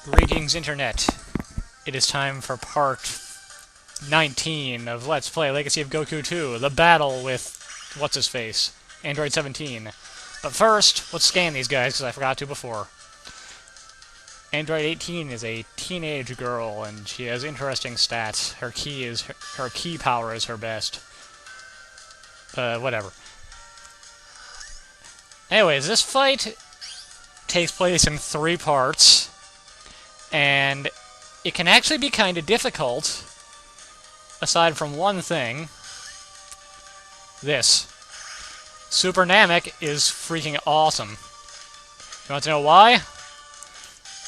Greetings, Internet. It is time for part 19 of Let's Play Legacy of Goku 2, the battle with what's-his-face, Android 17. But first, let's scan these guys, because I forgot to before. Android 18 is a teenage girl, and she has interesting stats. Her key power is her best. Whatever. Anyways, this fight takes place in 3 parts, and it can actually be kind of difficult, aside from one thing. This. Super Namek is freaking awesome. You want to know why?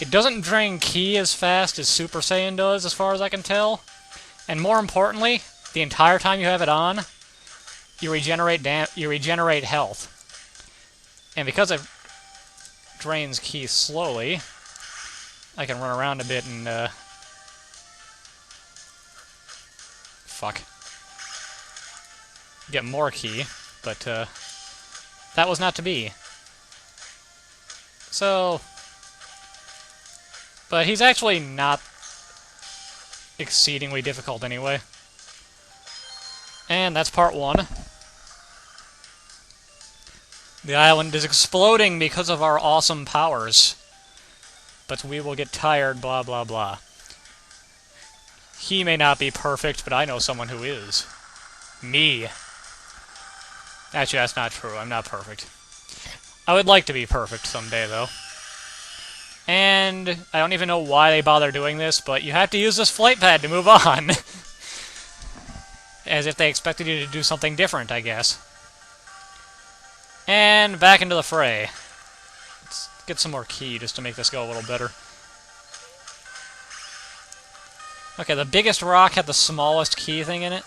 It doesn't drain ki as fast as Super Saiyan does, as far as I can tell. And more importantly, the entire time you have it on, you regenerate health. And because it drains ki slowly, I can run around a bit and, get more ki, but, that was not to be. So, but he's actually not exceedingly difficult anyway. And that's part 1. The island is exploding because of our awesome powers. But we will get tired, blah blah blah. He may not be perfect, but I know someone who is. Me. Actually, that's not true. I'm not perfect. I would like to be perfect someday, though. And I don't even know why they bother doing this, but you have to use this flight pad to move on. As if they expected you to do something different, I guess. And back into the fray. Let's get some more ki just to make this go a little better. Okay, the biggest rock had the smallest ki thing in it.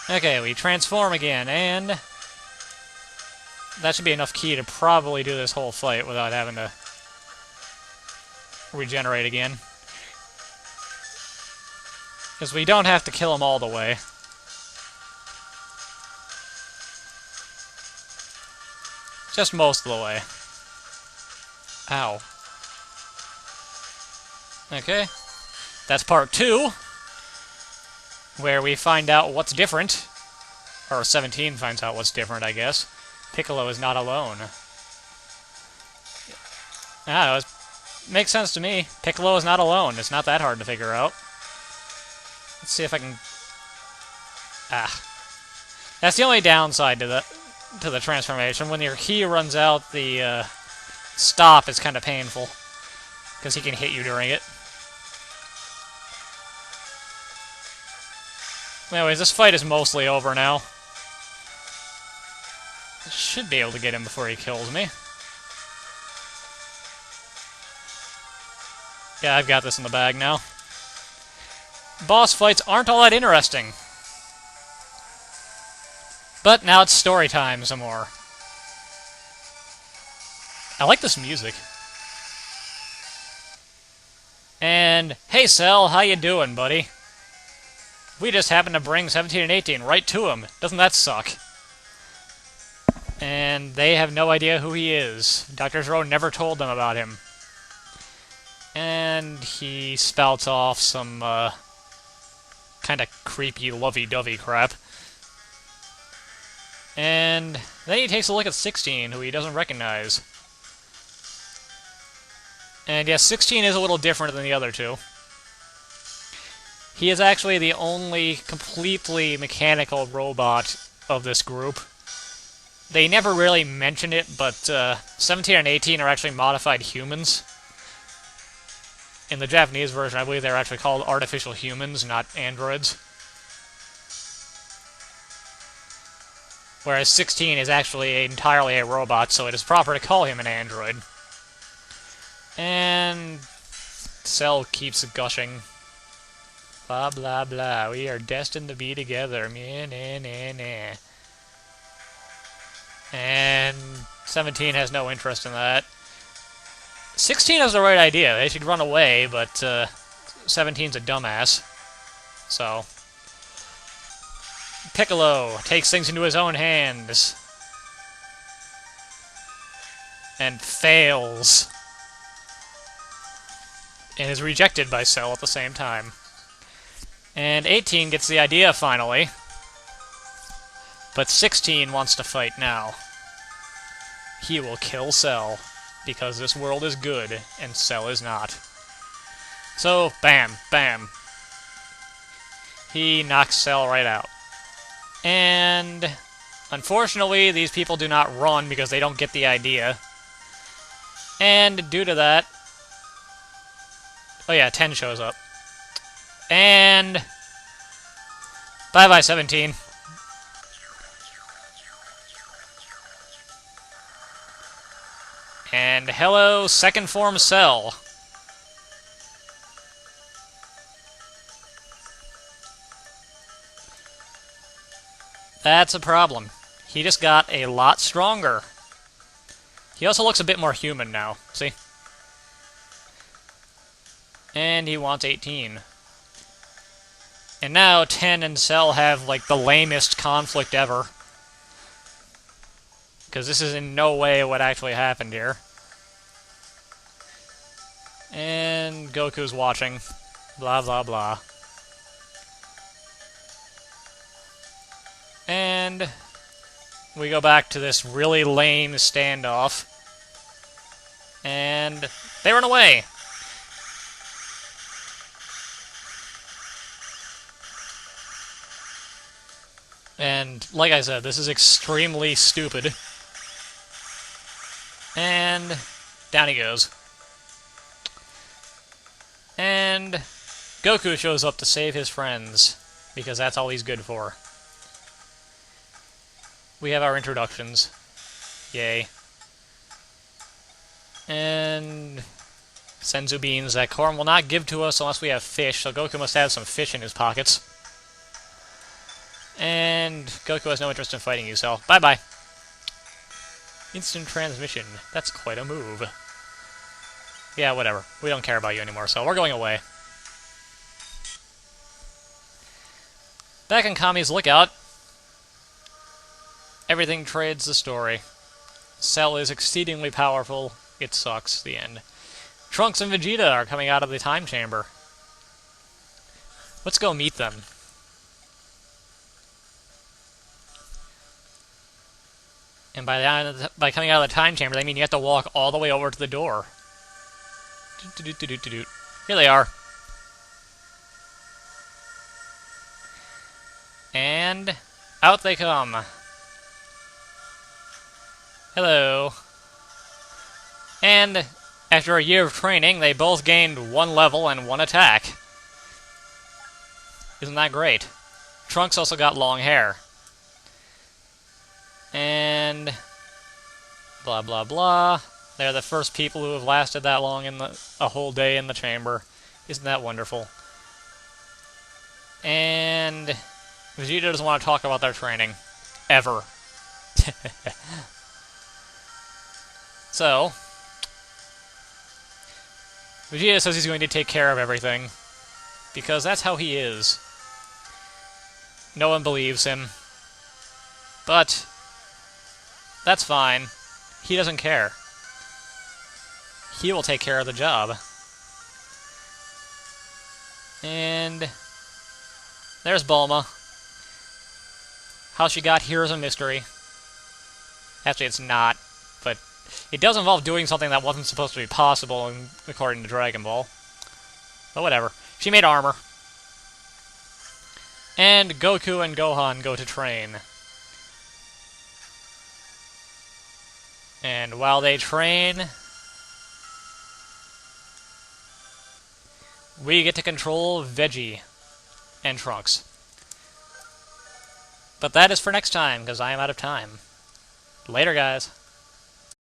Okay, we transform again, and that should be enough ki to probably do this whole fight without having to regenerate again. Because we don't have to kill him all the way. Just most of the way. Ow. Okay. That's part 2, where we find out what's different. Or 17 finds out what's different, I guess. Piccolo is not alone. Ah, it makes sense to me. Piccolo is not alone. It's not that hard to figure out. Let's see if I can... Ah. That's the only downside to the transformation. When your ki runs out, the stop is kind of painful, because he can hit you during it. Anyways, this fight is mostly over now. I should be able to get him before he kills me. Yeah, I've got this in the bag now. Boss fights aren't all that interesting. But now it's story time some more. I like this music. And, hey Cell, how you doing, buddy? We just happened to bring 17 and 18 right to him. Doesn't that suck? And they have no idea who he is. Dr. Zero never told them about him. And he spouts off some, kind of creepy, lovey-dovey crap. And then he takes a look at 16, who he doesn't recognize. And yes, 16 is a little different than the other two. He is actually the only completely mechanical robot of this group. They never really mention it, but 17 and 18 are actually modified humans. In the Japanese version, I believe they're actually called artificial humans, not androids. Whereas 16 is actually entirely a robot, so it is proper to call him an android. And Cell keeps gushing. Blah, blah, blah. We are destined to be together. Meh, nah, nah, nah. And 17 has no interest in that. 16 has the right idea. They should run away, but 17's a dumbass. So Piccolo takes things into his own hands. And fails. and is rejected by Cell at the same time. And 18 gets the idea finally, but 16 wants to fight now. He will kill Cell, because this world is good, and Cell is not. So, bam, bam. He knocks Cell right out. And unfortunately, these people do not run because they don't get the idea. And due to that... Oh yeah, 10 shows up. And... Bye-bye, 17. And hello, second form Cell. That's a problem. He just got a lot stronger. He also looks a bit more human now, see? And he wants 18. And now 10 and Cell have, like, the lamest conflict ever. Because this is in no way what actually happened here. And Goku's watching. Blah, blah, blah. And we go back to this really lame standoff. And they run away. And, like I said, this is extremely stupid. And down he goes. And Goku shows up to save his friends, because that's all he's good for. We have our introductions. Yay. And Senzu beans that Korn will not give to us unless we have fish, so Goku must have some fish in his pockets. And Goku has no interest in fighting you, so bye-bye. Instant transmission. That's quite a move. Yeah, whatever. We don't care about you anymore, so we're going away. Back in Kami's lookout, everything trades the story. Cell is exceedingly powerful. It sucks. The end. Trunks and Vegeta are coming out of the time chamber. Let's go meet them. And by coming out of the time chamber, they mean you have to walk all the way over to the door. Here they are. And out they come. Hello. And after a year of training, they both gained 1 level and 1 attack. Isn't that great? Trunks also got long hair. And blah blah blah. They're the first people who have lasted that long in a whole day in the chamber. Isn't that wonderful? And Vegeta doesn't want to talk about their training. Ever. So, Vegeta says he's going to take care of everything. Because that's how he is. No one believes him. But that's fine. He doesn't care. He will take care of the job. And there's Bulma. How she got here is a mystery. Actually, it's not, but it does involve doing something that wasn't supposed to be possible according to Dragon Ball. But whatever. She made armor. And Goku and Gohan go to train. And while they train, we get to control Veggie and Trunks. But that is for next time, because I am out of time. Later, guys.